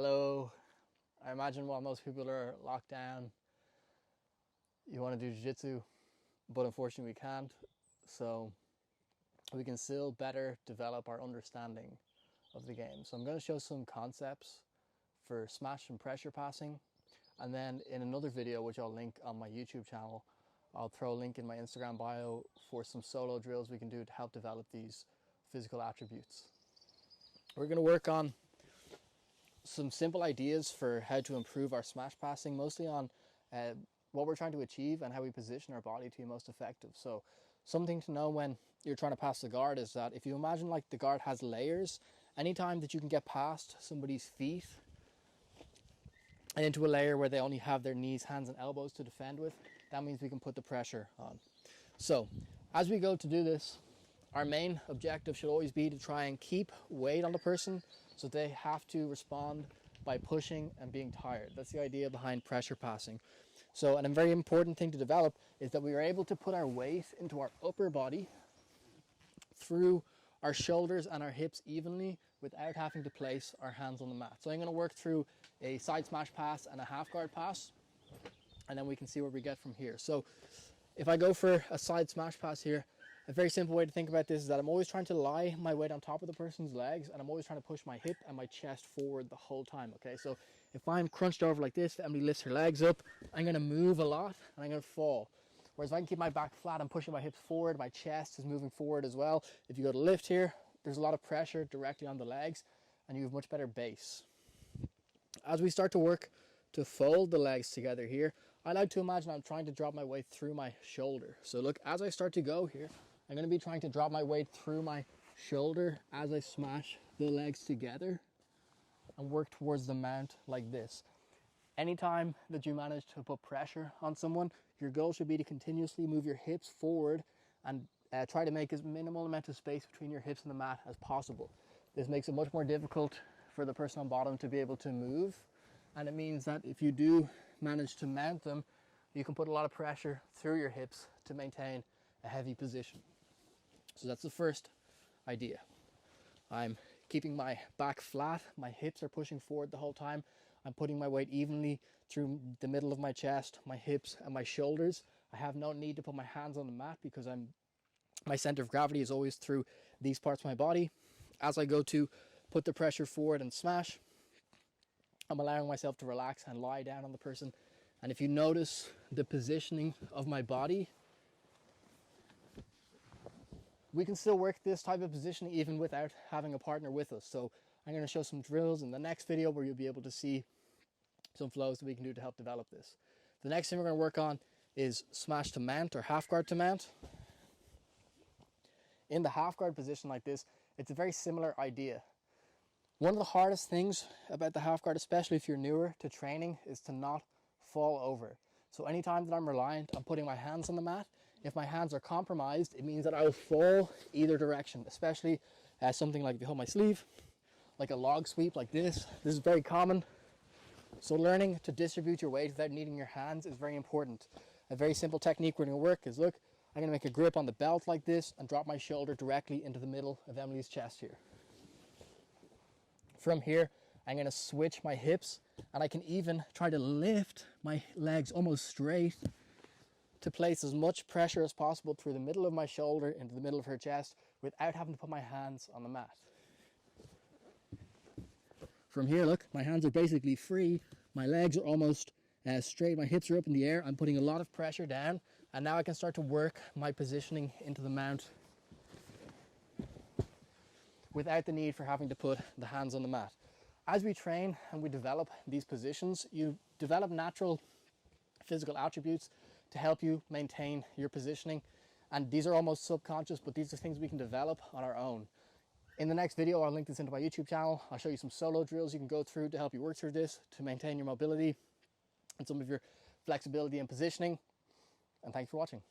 Hello. I imagine while most people are locked down, you want to do Jiu-Jitsu, but unfortunately we can't. So we can still better develop our understanding of the game. So I'm going to show some concepts for smash and pressure passing. And then in another video, which I'll link on my YouTube channel, I'll throw a link in my Instagram bio for some solo drills we can do to help develop these physical attributes. We're going to work on some simple ideas for how to improve our smash passing, mostly on what we're trying to achieve and how we position our body to be most effective. So something to know when you're trying to pass the guard is that if you imagine like the guard has layers, anytime that you can get past somebody's feet and into a layer where they only have their knees, hands and elbows to defend with, that means we can put the pressure on. So as we go to do this, our main objective should always be to try and keep weight on the person so they have to respond by pushing and being tired. That's the idea behind pressure passing. So, and a very important thing to develop is that we are able to put our weight into our upper body through our shoulders and our hips evenly without having to place our hands on the mat. So I'm going to work through a side smash pass and a half guard pass, and then we can see where we get from here. So if I go for a side smash pass here, a very simple way to think about this is that I'm always trying to lie my weight on top of the person's legs, and I'm always trying to push my hip and my chest forward the whole time, okay? So if I'm crunched over like this, if Emily lifts her legs up, I'm going to move a lot and I'm going to fall. Whereas if I can keep my back flat, I'm pushing my hips forward, my chest is moving forward as well. If you go to lift here, there's a lot of pressure directly on the legs and you have much better base. As we start to work to fold the legs together here, I like to imagine I'm trying to drop my weight through my shoulder. So look, as I start to go here, I'm going to be trying to drop my weight through my shoulder as I smash the legs together and work towards the mount like this. Anytime that you manage to put pressure on someone, your goal should be to continuously move your hips forward and try to make as minimal amount of space between your hips and the mat as possible. This makes it much more difficult for the person on bottom to be able to move, and it means that if you do manage to mount them, you can put a lot of pressure through your hips to maintain a heavy position. So that's the first idea. I'm keeping my back flat, my hips are pushing forward the whole time. I'm putting my weight evenly through the middle of my chest, my hips and my shoulders. I have no need to put my hands on the mat because my center of gravity is always through these parts of my body. As I go to put the pressure forward and smash, I'm allowing myself to relax and lie down on the person. And if you notice the positioning of my body, we can still work this type of position even without having a partner with us. So I'm going to show some drills in the next video where you'll be able to see some flows that we can do to help develop this. The next thing we're going to work on is smash to mount or half guard to mount. In the half guard position like this, it's a very similar idea. One of the hardest things about the half guard, especially if you're newer to training, is to not fall over. So anytime that I'm reliant on putting my hands on the mat, if my hands are compromised, it means that I will fall either direction, especially something like if you hold my sleeve, like a log sweep like this. This is very common. So learning to distribute your weight without needing your hands is very important. A very simple technique we're going to work is, look, I'm going to make a grip on the belt like this and drop my shoulder directly into the middle of Emily's chest here. From here, I'm going to switch my hips, and I can even try to lift my legs almost straight to place as much pressure as possible through the middle of my shoulder into the middle of her chest without having to put my hands on the mat. From here, look, my hands are basically free. My legs are almost straight. My hips are up in the air. I'm putting a lot of pressure down, and now I can start to work my positioning into the mount without the need for having to put the hands on the mat. As we train and we develop these positions, you develop natural physical attributes to help you maintain your positioning. And these are almost subconscious, but these are things we can develop on our own. In the next video, I'll link this into my YouTube channel. I'll show you some solo drills you can go through to help you work through this, to maintain your mobility and some of your flexibility and positioning. And thanks for watching.